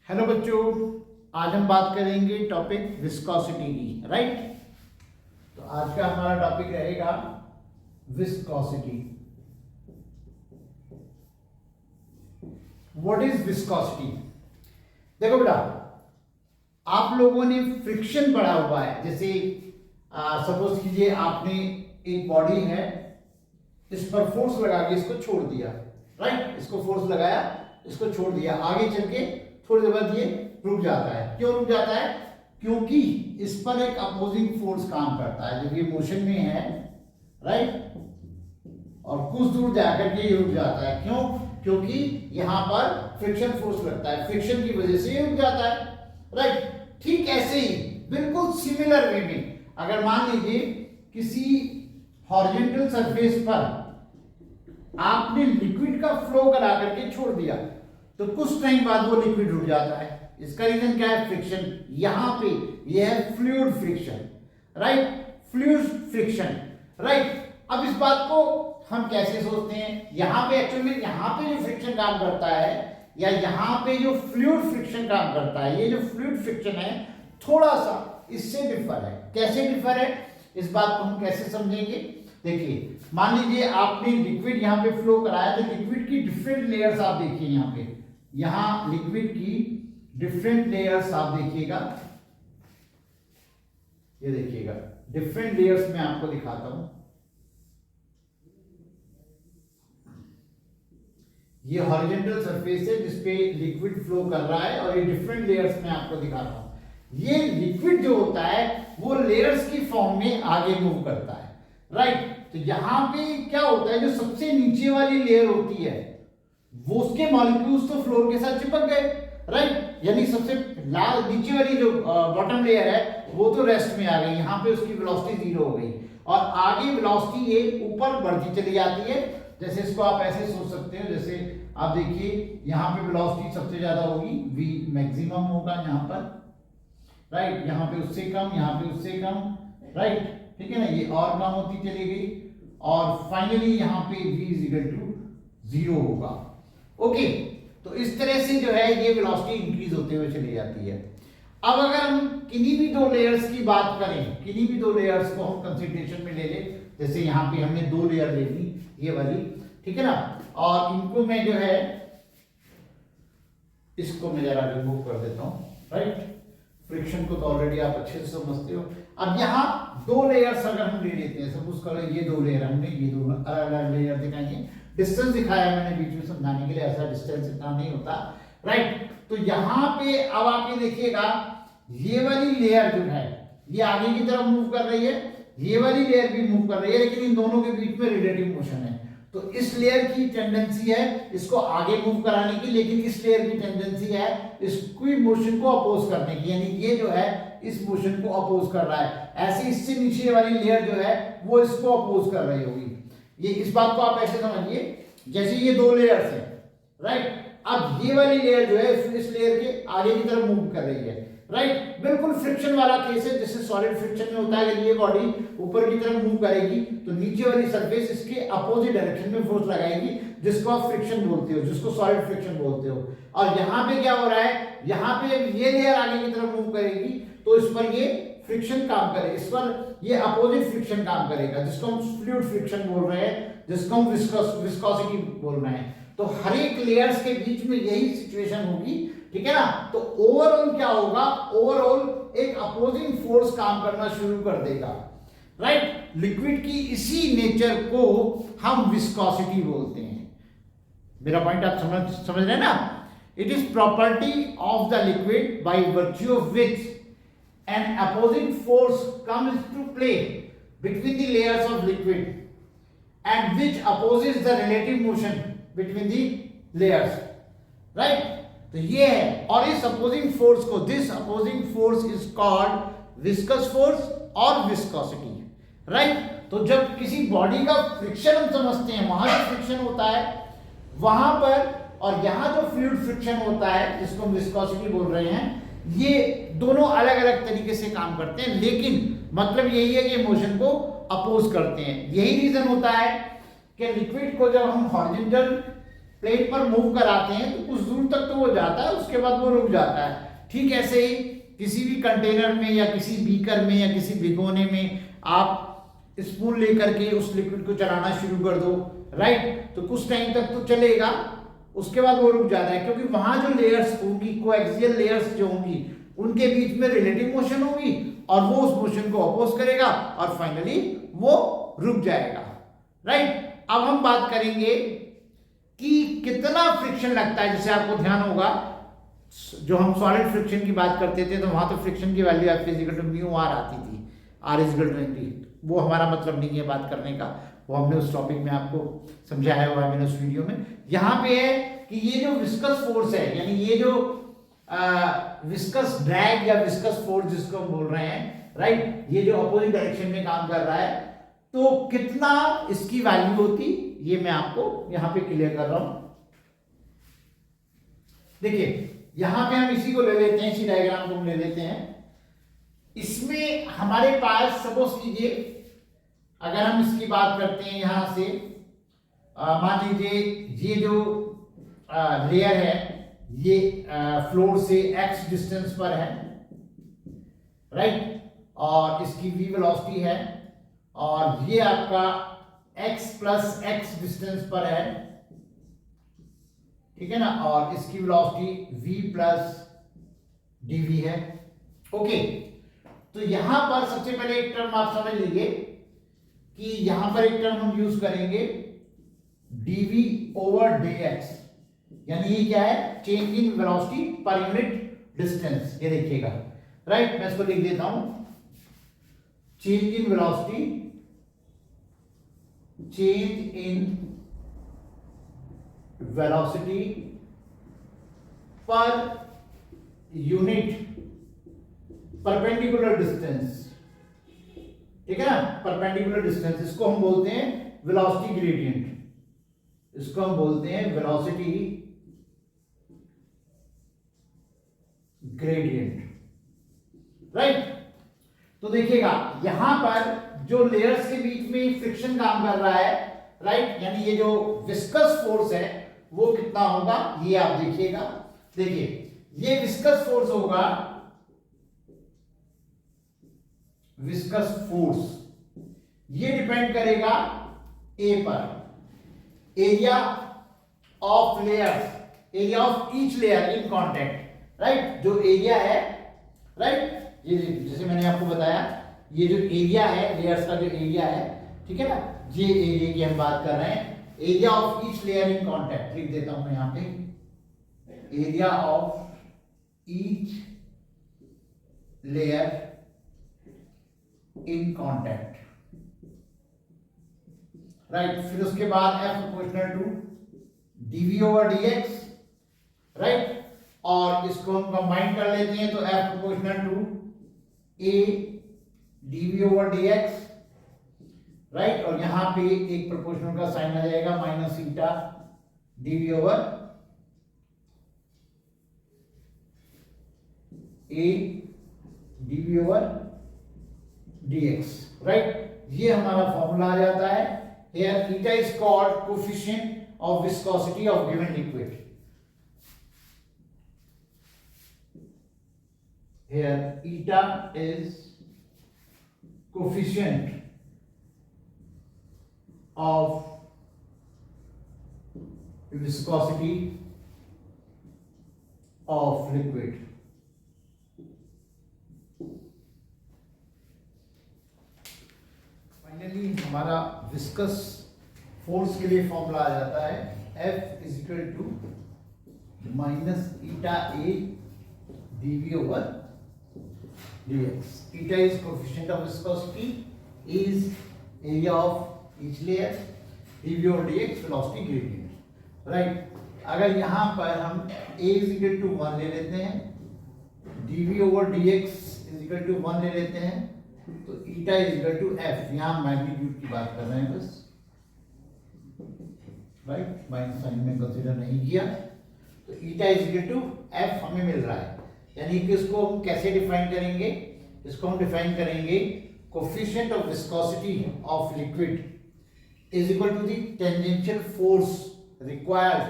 Hello बच्चों, आज हम बात करेंगे टॉपिक विस्कोसिटी की। राइट, तो आज का हमारा टॉपिक रहेगा विस्कोसिटी। What is viscosity? देखो बेटा, आप लोगों ने फ्रिक्शन पढ़ा हुआ है। जैसे सपोज कीजिए आपने एक बॉडी है, इस पर फोर्स लगा के इसको छोड़ दिया। राइट, इसको फोर्स लगाया, इसको छोड़ दिया, आगे चल के थोड़ी देर बाद ये रुक जाता है। क्यों रुक जाता है? क्योंकि इस पर एक अपोजिंग फोर्स काम करता है। जब ये मोशन में है, राइट, और कुछ दूर जाकर के ये रुक जाता है। क्यों? क्योंकि यहां पर फ्रिक्शन फोर्स लगता है, फ्रिक्शन की वजह से ये रुक जाता है। राइट, ठीक ऐसे ही बिल्कुल सिमिलर वे में अगर मान लीजिए किसी हॉरिजॉन्टल सरफेस पर आपने लिक्विड का फ्लो करा करके छोड़ दिया, तो कुछ टाइम बाद वो लिक्विड रुक जाता है। इसका रीजन क्या है? फ्रिक्शन। यहां पे ये है fluid friction. Right, fluid friction. Right, अब इस बात को हम कैसे सोचते हैं? यहां पे एक्चुअली यहां पे जो फ्रिक्शन काम करता है या यहां पे जो फ्लूइड फ्रिक्शन काम करता है, ये जो फ्लूइड फ्रिक्शन है थोड़ा सा इससे डिफर है। कैसे डिफर है, इस बात को हम कैसे समझेंगे? देखिए, मान लीजिए आपने लिक्विड यहां पे फ्लो कराया, तो लिक्विड की डिफरेंट लेयर्स आप देखिए। यहां पे यहां लिक्विड की डिफरेंट लेयर्स आप देखिएगा, ये देखिएगा डिफरेंट लेयर्स में आपको दिखाता हूं। ये हॉरिजॉन्टल सरफेस है जिसपे लिक्विड फ्लो कर रहा है, और ये डिफरेंट लेयर्स में आपको दिखाता हूं। ये लिक्विड जो होता है वो लेयर्स की फॉर्म में आगे मूव करता है। राइट, तो यहां पे क्या होता है, जो सबसे नीचे वाली लेयर होती है वो उसके मॉलिक्यूल्स तो फ्लोर के साथ चिपक गए। राइट, यानी सबसे नीचे वाली जो बॉटम लेयर है वो तो रेस्ट में आ गई, यहां पे उसकी वेलोसिटी जीरो हो गई, और आगे वेलोसिटी ये ऊपर बढ़ती चली जाती है। जैसे इसको आप ऐसे सोच सकते हो, जैसे आप देखिए यहां पे वेलोसिटी सबसे ज्यादा होगी, v मैक्सिमम होगा यहां पर। राइट, यहां पे उससे कम, यहां पे उससे कम। राइट, ठीक है ना, ये और कम होती चली गई, और फाइनली यहां पे v इज इक्वल टू 0 होगा। ओके, तो इस तरह से जो है ये वेलोसिटी इंक्रीज होते हुए चली जाती है। अब अगर हम किन्हीं भी दो लेयर्स की बात करें, किन्हीं भी दो लेयर्स को हम कंसीडरेशन में ले लें, जैसे यहाँ पे हमने दो लेयर ले ली, ये वाली, ठीक है ना, और इनको मैं जो है इसको मैं जरा रिमूव कर देता हूं। राइट, फ्रिक्शन को तो ऑलरेडी आप अच्छे से समझते हो। अब यहाँ दो लेयर्स अगर हम ले लेते हैं, सपोज करो ये दो लेयर, हमने ये दो अलग अलग लेयर दिखाएंगे। डिस्टेंस दिखाया मैंने बीच में समझाने के लिए, ऐसा डिस्टेंस इतना नहीं होता। राइट, तो यहाँ पे अब आप ये देखिएगा, ये वाली लेयर जो है ये आगे की तरफ मूव कर रही है, ये वाली लेयर भी मूव कर रही है, लेकिन इन दोनों के बीच में रिलेटिव मोशन है। तो इस लेयर की टेंडेंसी है इसको आगे मूव कराने की, लेकिन इस लेयर की टेंडेंसी है इसकी मोशन को अपोज करने की, यानी ये जो है इस मोशन को अपोज कर रहा है। ऐसे इससे नीचे वाली लेयर जो है वो इसको अपोज कर रही होगी। ये इस बात को आप ऐसे समझिए, जैसे ये दो लेयर्स हैं। राइट, अब ये वाली लेयर जो है इस लेयर के आगे की तरफ मूव कर रही है। राइट, बिल्कुल फ्रिक्शन वाला केस है, जैसे सॉलिड फ्रिक्शन में होता है। अगर ये बॉडी ऊपर की तरफ मूव करेगी तो नीचे वाली सरफेस इसके अपोजिट डायरेक्शन में फोर्स लगाएगी, जिसको आप फ्रिक्शन बोलते हो, जिसको सॉलिड फ्रिक्शन बोलते हो। और यहाँ पे क्या हो रहा है, यहाँ पे ये लेयर आगे की तरफ मूव करेगी तो इस पर ये फ्रिक्शन काम करे, इस पर ये अपोजिट फ्रिक्शन काम करेगा, जिसको हम फ्लूइड फ्रिक्शन बोल रहे हैं, जिसको हम विस्कोसिटी बोल रहे हैं। तो हर एक लेयर्स के बीच में यही सिचुएशन होगी, ठीक है ना। तो ओवरऑल क्या होगा, ओवरऑल एक अपोजिंग फोर्स काम करना शुरू कर देगा। राइट, लिक्विड की इसी नेचर को हम विस्कोसिटी बोलते हैं। मेरा पॉइंट आप समझ रहे हैं ना? It is property of the liquid by virtue of which an opposing force comes to play between the layers of liquid and which opposes the relative motion between the layers. Right, तो ये है, और इस opposing force को, this opposing force is called viscous force और viscosity. Right, तो जब किसी बॉडी का फ्रिक्शन हम समझते हैं, वहां जो फ्रिक्शन होता है वहां पर, और यहां जो फ्लूइड फ्रिक्शन होता है जिसको हम विस्कोसिटी बोल रहे हैं, ये दोनों अलग अलग तरीके से काम करते हैं, लेकिन मतलब यही है कि मोशन को अपोज करते हैं। यही रीजन होता है कि लिक्विड को जब हम हॉरिजॉन्टल प्लेट पर मूव कराते हैं तो कुछ दूर तक तो वो जाता है, उसके बाद वो रुक जाता है। ठीक ऐसे ही किसी भी कंटेनर में या किसी बीकर में या किसी भिगोने में आप स्पून लेकर के उस लिक्विड को चलाना शुरू कर दो, राइट, तो कुछ टाइम तक तो चलेगा, उसके बाद वो रुक जाता है, क्योंकि वहां जो लेयर्स होंगी, कोएक्सियल लेयर्स जो होंगी, उनके बीच में रिलेटिव मोशन होगी और वो उस मोशन को अपोज करेगा और फाइनली वो रुक जाएगा, राइट। अब हम बात करेंगे कि कितना फ्रिक्शन लगता है। जैसे आपको ध्यान होगा जो हम सॉलिड फ्रिक्शन की बात करते थे तो वहां तो फ्रिक्शन की वैल्यू आपकी इक्वल टू म्यू आर आती थी, R is equal to N. वो हमारा मतलब नहीं है बात करने का, वो हमने उस टॉपिक में आपको समझाया हुआ है मैंने उस वीडियो में। यहाँ पे है कि ये जो विस्कस फोर्स है, यानी ये जो विस्कस ड्रैग या विस्कस फोर्स जिसको हम बोल रहे हैं, राइट, ये जो अपोजिट डायरेक्शन में काम कर रहा है, तो कितना इसकी वैल्यू होती, ये मैं आपको यहां पे क्लियर कर रहा हूं। देखिए यहां पे हम इसी को ले लेते हैं, इसी डायग्राम को हम ले लेते हैं। इसमें हमारे पास सपोज कीजिए अगर हम इसकी बात करते हैं यहां से, मान लीजिए ये जो लेयर है ये फ्लोर से x डिस्टेंस पर है, राइट, और इसकी v वेलोसिटी है और ये आपका x प्लस x डिस्टेंस पर है, ठीक है ना, और इसकी वेलोसिटी v प्लस dv है। ओके, तो यहां पर सबसे पहले एक टर्म आप समझ लीजिए कि यहां पर एक टर्म हम यूज करेंगे dv ओवर dx, यानी ये क्या है, change in velocity per unit distance. ये देखिएगा, राइट, मैं इसको लिख देता हूं, change in velocity, change in velocity per unit perpendicular distance, ठीक है ना, परपेंडिकुलर डिस्टेंस, इसको हम बोलते हैं वेलोसिटी ग्रेडियंट, इसको हम बोलते हैं वेलोसिटी ग्रेडियंट, राइट। तो देखिएगा यहां पर जो लेयर्स के बीच में फ्रिक्शन काम कर रहा है, राइट, यानी ये जो विस्कस फोर्स है वो कितना होगा, ये आप देखिएगा। देखिए ये विस्कस फोर्स होगा, विस्कस फोर्स ये डिपेंड करेगा ए पर, area of layers, area of each layer in contact, right, जो एरिया है, राइट, ये जैसे मैंने आपको बताया ये जो एरिया है लेयर्स का, जो एरिया है, ठीक है ना, ये एरिया की हम बात कर रहे हैं, area of each layer in contact लिख देता हूं मैं यहां पे, area of each layer in contact, right. फिर उसके बाद F proportional to dv over dx, right, और इसको हम कंबाइन कर लेते हैं तो F proportional to a dv over dx, right, और यहां पे एक प्रोपोर्शनल का साइन आ जाएगा minus eta dv over a dv over dx, right. ये हमारा फॉर्मूला आ जाता है। Here eta is called coefficient of viscosity of given liquid. Here eta is coefficient of viscosity of liquid. Finally हमारा viscous force के लिए formula आ जाता है F is equal to minus eta A dv over dx. Eta is coefficient of viscosity, is area of each layer, dv over dx velocity gradient, right. अगर यहाँ पर हम a is equal to 1 ले लेते हैं, dv over dx is equal to 1 ले लेते हैं, तो eta is equal to f, यहाँ मैग्नीट्यूड की बात कर रहे हैं बस, राइट, माइनस साइन में कंसीडर नहीं किया, तो eta is equal to f हमें मिल रहा है। यानी कि इसको हम कैसे डिफाइन करेंगे, इसको हम डिफाइन करेंगे coefficient of viscosity of liquid is equal to the tangential force required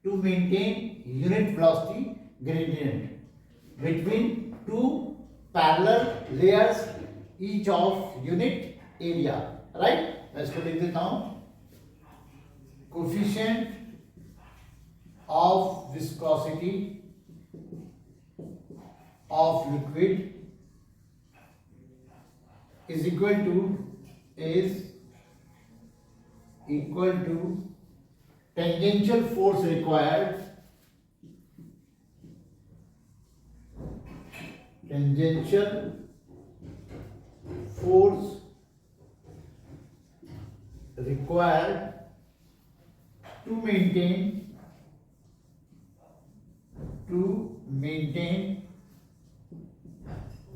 to maintain unit velocity gradient between two parallel layers each of unit area, right? मैं इसको लिख देता हूं, coefficient of viscosity of liquid is equal to tangential force required, tangential force required to maintain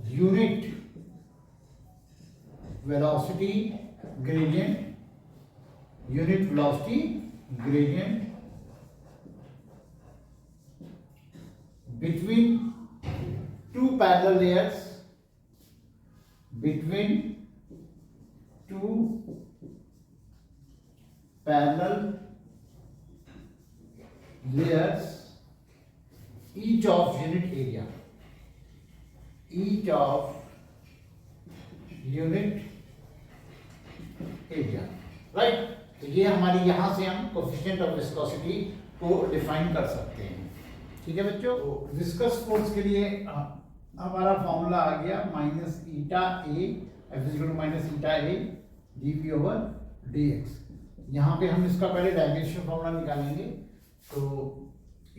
unit velocity gradient, unit velocity gradient between two parallel layers, between two parallel layers each of unit area, each of unit area, right? तो ये हमारी यहां से हम coefficient of viscosity को define कर सकते हैं, ठीक है बच्चों? विस्कस फोर्स के लिए हमारा फॉर्मूला आ गया minus eta A F is equal to minus eta A dv over dx. यहाँ पे हम इसका पहले डायमेंशन फॉर्मूला निकालेंगे, तो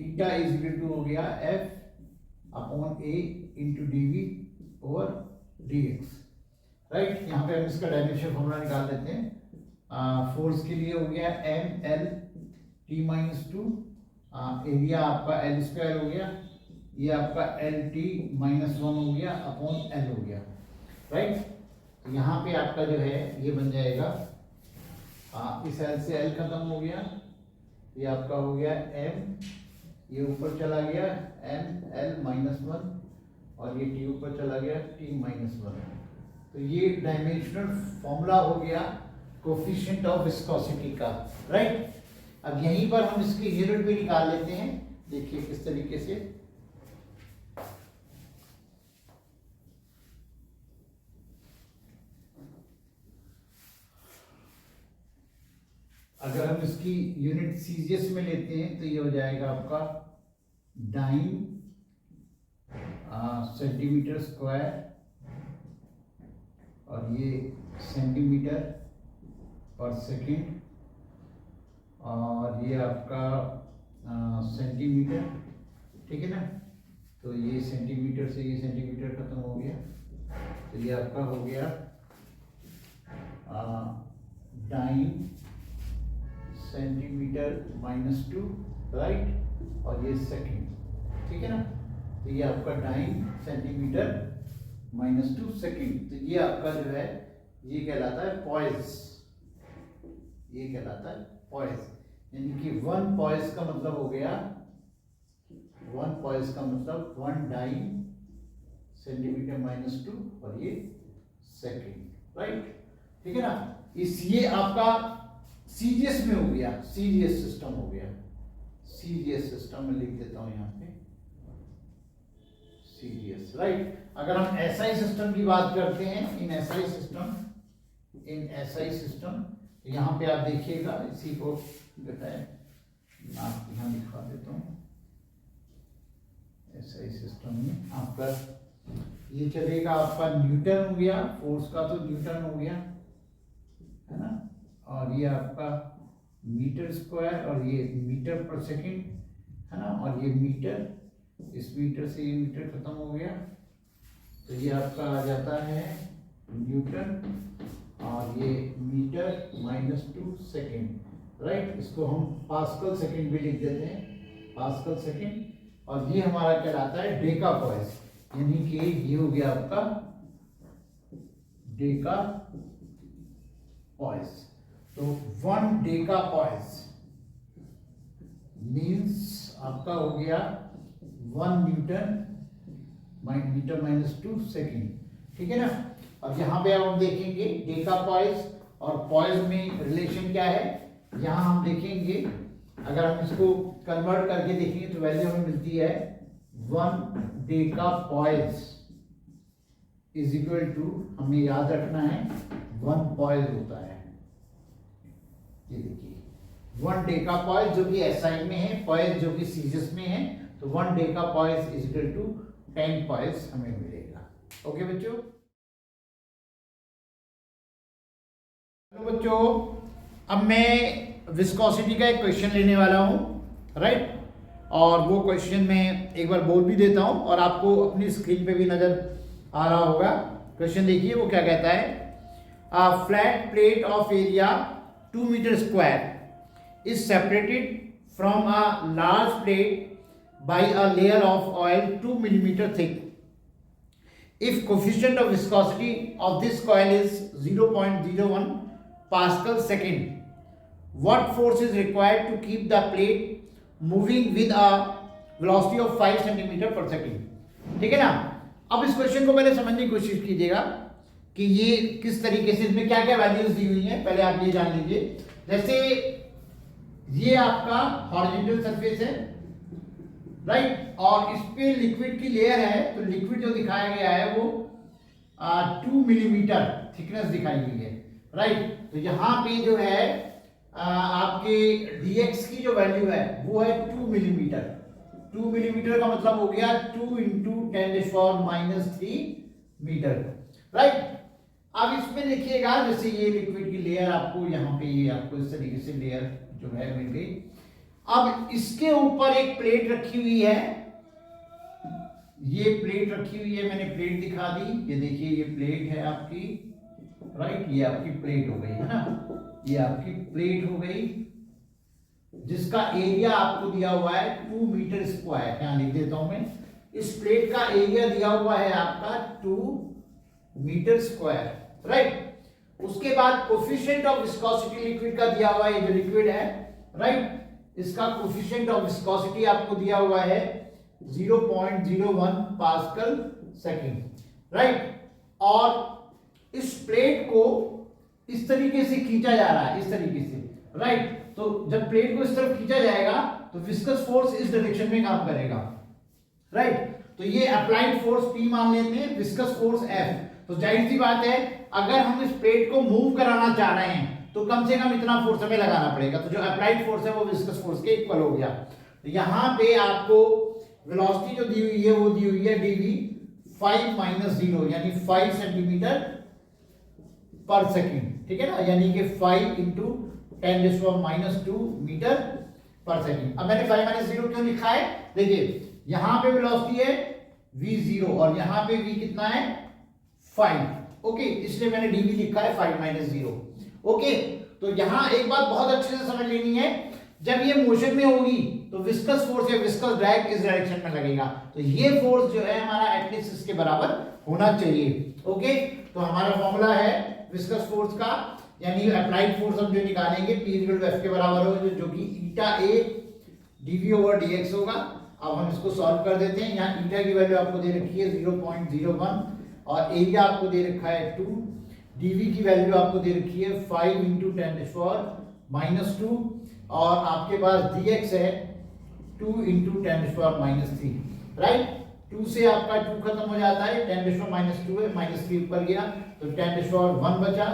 ईटा इज इक्वल टू हो गया F upon A into DV over DX, right? यहाँ पे हम इसका डायमेंशन फॉर्मूला निकाल लेते हैं। फोर्स के लिए हो गया M L T minus two, area आपका एल स्क्वायर हो गया, ये आपका एल टी माइनस वन हो गया अपॉन एल हो गया, राइट? तो यहाँ पे आपका जो है ये बन जाएगा, इस एल से एल खत्म हो गया, ये आपका हो गया एम, ये ऊपर चला गया एम एल माइनस वन, और ये टी ऊपर चला गया टी माइनस वन। तो ये डायमेंशनल फॉर्मूला हो गया कोफिशिएंट ऑफ विस्कोसिटी का, राइट? अब यहीं पर हम इसकी यूनिट भी निकाल लेते हैं, देखिए किस तरीके से। अगर हम इसकी यूनिट सीजीएस में लेते हैं तो ये हो जाएगा आपका डाइन सेंटीमीटर स्क्वायर, और ये सेंटीमीटर पर सेकेंड, और ये आपका सेंटीमीटर, ठीक है ना? तो ये सेंटीमीटर से ये सेंटीमीटर खत्म हो गया, तो ये आपका हो गया dyne centimetre minus two, right? और ये सेकेंड, ठीक है ना? तो ये आपका dyne centimetre minus two second. तो ये आपका जो है ये कहलाता है पॉइस, ये कहलाता है पॉइस, यानी कि वन पॉइस का मतलब हो गया, वन पॉइस का मतलब one dyne centimetre minus two, और ये सेकेंड, राइट? ठीक है ना? इस ये आपका सीजीएस में हो गया, सीजीएस सिस्टम हो गया, सीजीएस सिस्टम में लिख देता हूं यहाँ पे सीजीएस, राइट? अगर हम एसआई सिस्टम की बात करते हैं, in SI system, in SI system, तो यहाँ पे आप देखिएगा, इसी को बताए आप यहाँ दिखा देता हूँ। एसआई सिस्टम में आपका ये चलेगा, आपका न्यूटन हो गया, फोर्स का तो न्यूटन हो गया, है ना? और ये आपका मीटर स्क्वायर, और ये मीटर पर सेकेंड, है ना? और ये मीटर, इस मीटर से ये मीटर खत्म हो गया, तो ये आपका आ जाता है न्यूटन, और ये metre minus two second, right? इसको हम पास्कल सेकेंड भी लिख देते हैं, पास्कल सेकेंड। और ये हमारा कहलाता है डेका पॉइस, यानी कि ये हो गया आपका डेका पॉइस। तो वन डेका पॉइस मीन्स आपका हो गया one newton metre minus two second, ठीक है ना? अब यहाँ पे अब हम देखेंगे डेका पॉइस और पॉइस में रिलेशन क्या है, यहाँ हम देखेंगे। अगर हम इसको कन्वर्ट करके देखेंगे तो वैल्यू हमें मिलती है 1 डेकापॉइल्स इज इक्वल टू, हमें याद रखना है 1 पॉइल होता है। ये देखिए 1 डेकापॉइल जो कि एसआई में है, पॉइल जो कि सीजस में है, तो 1 डेकापॉइल्स इज इक्वल टू 10 पॉइल्स हमें मिलेगा। ओके बच्चों, बच्चों अब मैं विस्कोसिटी का एक क्वेश्चन लेने वाला हूं, राइट। और वो क्वेश्चन मैं एक बार बोल भी देता हूं और आपको अपनी स्क्रीन पे भी नजर आ रहा होगा। क्वेश्चन देखिए वो क्या कहता है, a flat plate of area 2 metre square is separated from a large plate by a layer of oil 2 millimetre thick. If coefficient of viscosity of this coil is 0.01 Pascal second, what force is required to keep the plate moving with a velocity of 5 centimeter per second? ठीक है ना। अब इस question को पहले समझने की कोशिश कीजिएगा कि ये किस तरीके से, इसमें क्या क्या वैल्यूज दी हुई हैं, पहले आप ये जान लीजिए। जैसे ये आपका हॉरिजॉन्टल सरफेस है, राइट, और इस पे लिक्विड की लेयर है, तो लिक्विड जो दिखाया गया है वो 2 मिलीमीटर थिकनेस दिखाई गई है, राइट। तो यहाँ पे जो है आपके dx की जो वैल्यू है वो है 2 मिलीमीटर। 2 मिलीमीटर का मतलब हो गया 2 इंटू 10⁻³ मीटर, राइट। अब इसमें देखिएगा जैसे ये लिक्विड की लेयर आपको यहाँ पे, ये आपको इस तरीके से लेयर जो है मिल गई। अब इसके ऊपर एक प्लेट रखी हुई है, ये प्लेट रखी हुई है, मैंने प्लेट दिखा दी, ये देखिए ये प्लेट है आपकी, राइट, ये आपकी प्लेट हो गई है ना, ये आपकी प्लेट हो गई जिसका एरिया आपको दिया हुआ है 2 मीटर स्क्वायर। यहां लिख देता हूं मैं, इस प्लेट का एरिया दिया हुआ है आपका 2 मीटर स्क्वायर, राइट। उसके बाद कोफिशिएंट ऑफ विस्कोसिटी लिक्विड का दिया हुआ है, ये जो लिक्विड है, राइट, इसका कोफिशिएंट ऑफ विस्कोसिटी आपको दिया हुआ है 0.01 पास्कल सेकेंड, राइट। और इस प्लेट को इस तरीके से खींचा जा रहा है, इस तरीके से, राइट। तो जब प्लेट को इस तरफ खींचा जाएगा तो विस्कस फोर्स इस डायरेक्शन में काम करेगा, राइट। तो ये अप्लाइड फोर्स P मान लेते हैं, विस्कस फोर्स F। तो जाहिर सी बात है अगर हम इस प्लेट को मूव कराना चाह रहे हैं तो कम से कम इतना फोर्स हमें लगाना पड़ेगा। तो जो अप्लाइड फोर्स है वो विस्कस फोर्स के इक्वल हो गया। तो यहाँ पे आपको वेलोसिटी जो दी हुई है वो दी हुई है dv 5 - 0 यानी 5 सेंटीमीटर पर सेकेंड, ठीक है ना, यानी कि 5 इंटू 10⁻² मीटर पर सेकेंड। अब मैंने 5 - 0 क्यों लिखा है, देखिए यहां पे वेलोसिटी है v0 और यहां पे v कितना है 5, ओके, इसलिए मैंने dv लिखा है 5 - 0, ओके। तो यहां एक बात बहुत अच्छे से समझ लेनी है, जब ये मोशन में होगी तो विस्कस फोर्स या विस्कस ड्रैग इस डायरेक्शन में लगेगा, तो ये फोर्स जो है हमारा एटलीस्ट इसके बराबर होना चाहिए, ओके। तो हमारा फॉर्मूला है विस्कस फोर्स का, यानी अप्लाइड फोर्स हम जो निकालेंगे P=F के बराबर होगा, जो कि ईटा A dv/dx होगा। अब हम इसको सॉल्व कर देते हैं। यहाँ ईटा की वैल्यू आपको दे रखी है 0.01 और एरिया आपको दे रखा है 2, dv की वैल्यू आपको दे रखी है 5 इंटू 10⁻² और आपके पास dx है 2 इंटू 10⁻³, राइट। 2 से आपका 2 खत्म हो जाता है, 10⁻² है, -3 ऊपर गया तो 10⁻1 बचा,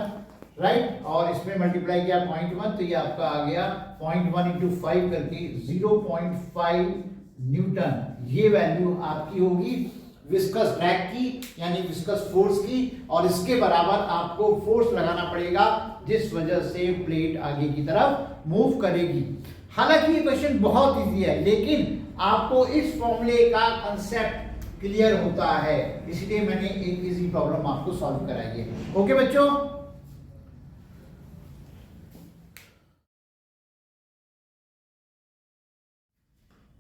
राइट। और इसमें मल्टीप्लाई किया 0.1 तो ये आपका आ गया 0.1 इंटू 5 करके 0.5 न्यूटन। ये वैल्यू आपकी होगी विस्कस ड्रैग की यानी विस्कस फोर्स की, और इसके बराबर आपको फोर्स लगाना पड़ेगा जिस वजह से प्लेट आगे की तरफ मूव करेगी। हालांकि ये क्वेश्चन बहुत इजी है, लेकिन आपको इस फॉर्मूले का कंसेप्ट क्लियर होता है, इसलिए मैंने एक इजी प्रॉब्लम आपको सॉल्व कराई है। ओके बच्चों,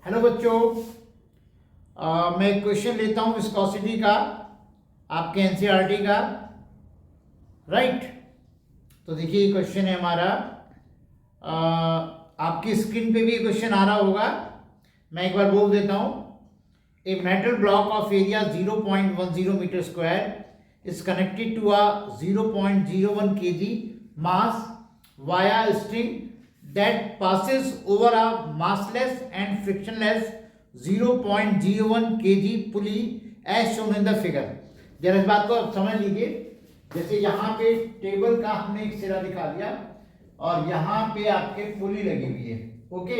हेलो बच्चों, मैं क्वेश्चन लेता हूं विस्कोसिटी का आपके एनसीईआरटी का, राइट। तो देखिए क्वेश्चन है हमारा, आपकी स्क्रीन पे भी क्वेश्चन आ रहा होगा, मैं एक बार बोल देता हूं। A metal block of area 0.10 metre square is connected to a 0.01 kg mass via string that passes over a massless and frictionless 0.01 kg pulley as shown in the figure। जरा इस बात को आप समझ लीजिए, जैसे यहाँ पे टेबल का हमने एक सिरा दिखा दिया और यहाँ पे आपके पुली लगी हुई है। ओके,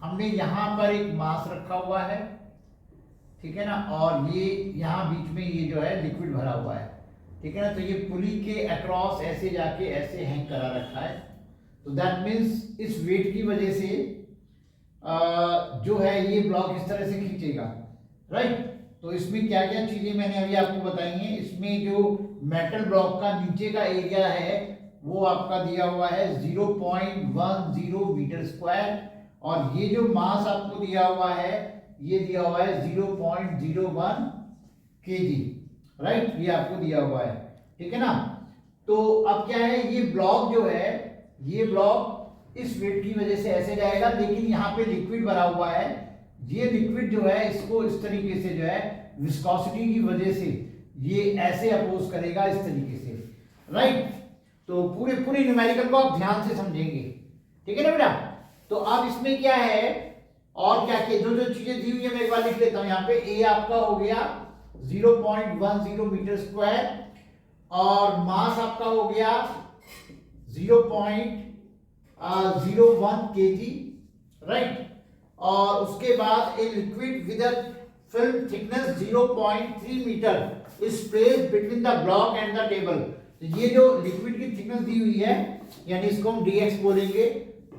हमने यहाँ पर एक मास रखा हुआ है, ठीक है ना, और ये यहाँ बीच में ये जो है लिक्विड भरा हुआ है, ठीक है ना। तो ये पुली के अक्रॉस ऐसे जाके ऐसे हैंग करा रखा है। तो दैट मीन्स इस वेट की वजह से जो है ये ब्लॉक इस तरह से खींचेगा, राइट। तो इसमें क्या क्या चीजें मैंने अभी आपको बताई हैं। इसमें जो मेटल ब्लॉक का नीचे का एरिया है वो आपका दिया हुआ है 0.10 मीटर स्क्वायर, और ये जो मास आपको दिया हुआ है ये दिया हुआ है 0.01 केजी, राइट, ये आपको दिया हुआ है, ठीक है ना। तो अब क्या है, ये ब्लॉक जो है, ये ब्लॉक इस वेट की वजह से ऐसे जाएगा, लेकिन यहाँ पे लिक्विड भरा हुआ है। ये लिक्विड जो है इसको इस तरीके से जो है विस्कोसिटी की वजह से ये ऐसे अपोज करेगा इस तरीके से, राइट। तो पूरे न्यूमेरिकल को आप ध्यान से समझेंगे, ठीक है ना बेटा। तो अब इसमें क्या है और क्या क्या जो चीजें दी हुई है मैं एक बार लिख लेता हूं। यहाँ पे ए आपका हो गया 0.10 मीटर स्क्वायर, और मास आपका हो गया 0.01 केजी, राइट। और उसके बाद a liquid with a film thickness 0.3 metre is placed between the block and the table. तो ये जो लिक्विड की थिकनेस दी हुई है, यानी इसको हम dx बोलेंगे,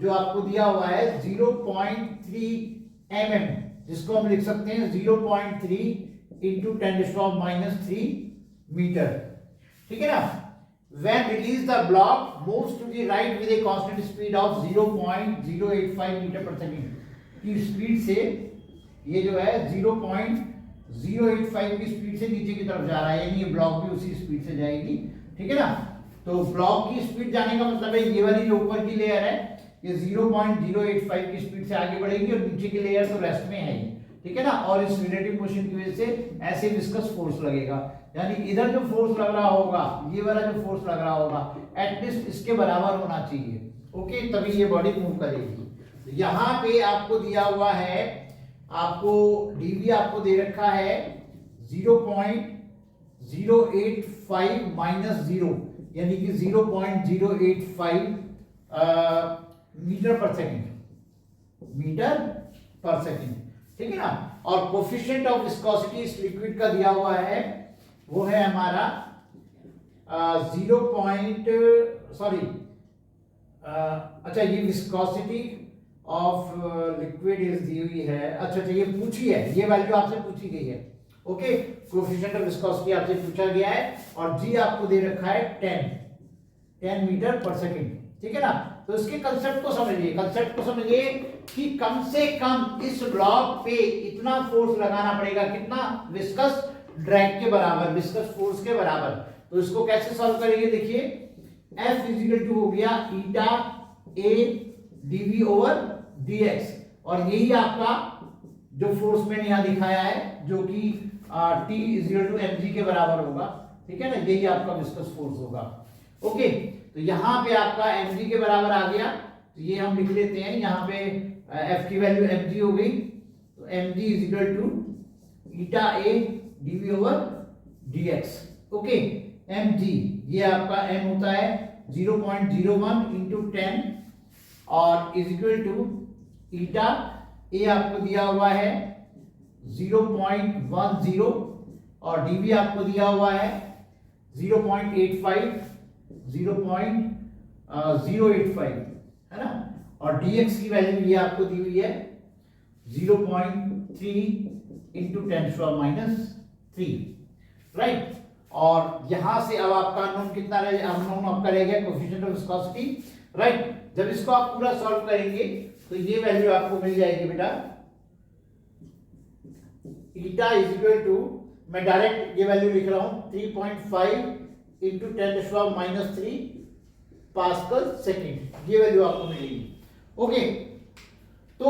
जो आपको दिया हुआ है 0.3 mm, जिसको हम लिख सकते हैं 0.3 into 10⁻³ मीटर, ठीक है ना। When released, the block moves to the right with a constant speed of 0.085 metre पर सेकेंड की स्पीड से ये जो है 0.085 की स्पीड से नीचे की तरफ जा रहा है, यानी ये ब्लॉक भी उसी स्पीड से जाएगी, ठीक है ना। तो ब्लॉक की स्पीड जाने का मतलब है ये वाली जो ऊपर की लेयर है ये 0.085 की स्पीड से आगे बढ़ेगी और नीचे की लेयर तो रेस्ट में है ही, ठीक है ना। और इस रिलेटिव मोशन की वजह से ऐसे विस्कस फोर्स लगेगा, यानी इधर जो फोर्स लग रहा होगा, ये वाला जो फोर्स लग रहा होगा, एटलीस्ट इसके बराबर होना चाहिए, ओके, तभी ये बॉडी मूव करेगी। यहाँ पे आपको दिया हुआ है, आपको dv आपको दे रखा है 0.085 माइनस 0, यानी कि 0.085 मीटर पर सेकेंड, ठीक है ना। और कोफिशिएंट ऑफ विस्कोसिटी इस लिक्विड का दिया हुआ है वो है हमारा 0. अच्छा, ये viscosity of liquid is the हुई है, अच्छा ये पूछी है, ये वैल्यू आपसे पूछी गई है, ओके। कोफिशिएंट ऑफ विस्कोसिटी आपसे पूछा गया है और जी आपको दे रखा है 10 मीटर पर सेकेंड, ठीक है ना। तो इसके कंसेप्ट को समझिए कि कम से कम इस ब्लॉक पे इतना फोर्स लगाना पड़ेगा, कितना, विस्कस ड्रैग के बराबर, विस्कस फोर्स के बराबर। तो इसको कैसे सॉल्व करेंगे, देखिए F इक्वल टू हो गया ईटा A dv ओवर dx, और यही आपका जो फोर्स मैंने यहाँ दिखाया है जो कि T इक्वल टू mg के बराबर होगा, ठीक है ना, यही आपका विस्कस फोर्स होगा, ओके। तो यहाँ पे आपका mg के बराबर आ गया, तो ये हम लिख लेते हैं, यहाँ पे F की वैल्यू mg हो गई, तो mg is equal to eta A dv over dx, okay. mg ये आपका m होता है 0.01 इंटू 10 और is equal to eta A आपको दिया हुआ है 0.10 और dv आपको दिया हुआ है 0.85 है ना, और dx की वैल्यू ये आपको दी हुई है 0.3 इंटू 10⁻³, राइट। और यहां से अब आपका अननोन कितना रहेगा, अननोन आपका रहेगा कोएफिशिएंट ऑफ विस्कोसिटी, राइट। जब इसको आप पूरा सॉल्व करेंगे तो ये वैल्यू आपको मिल जाएगी बेटा, ईटा इज इक्वल टू, मैं डायरेक्ट ये वैल्यू लिख रहा हूं 3.5 इंटू 10⁻³ पास्कल सेकेंड, ये वैल्यू आपको मिलेगी, ओके। तो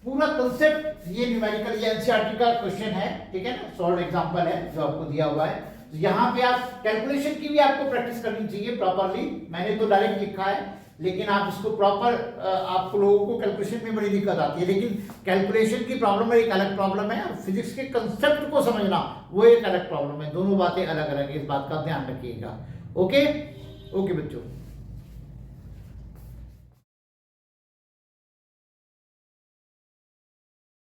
पूरा कंसेप्ट ये न्यूमेरिकल, ये एनसीईआरटी का क्वेश्चन है, ठीक है ना, सॉल्व एग्जांपल है जो आपको दिया हुआ है। तो यहाँ पे आप कैलकुलेशन की भी आपको प्रैक्टिस करनी चाहिए प्रॉपर्ली, मैंने तो डायरेक्ट लिखा है, लेकिन आप इसको प्रॉपर, आप लोगों को कैलकुलेशन में बड़ी दिक्कत आती है, लेकिन कैलकुलेशन की प्रॉब्लम एक अलग प्रॉब्लम है और फिजिक्स के कंसेप्ट को समझना वो एक अलग प्रॉब्लम है। दोनों बातें अलग अलग है, इस बात का ध्यान रखिएगा। ओके ओके बच्चों।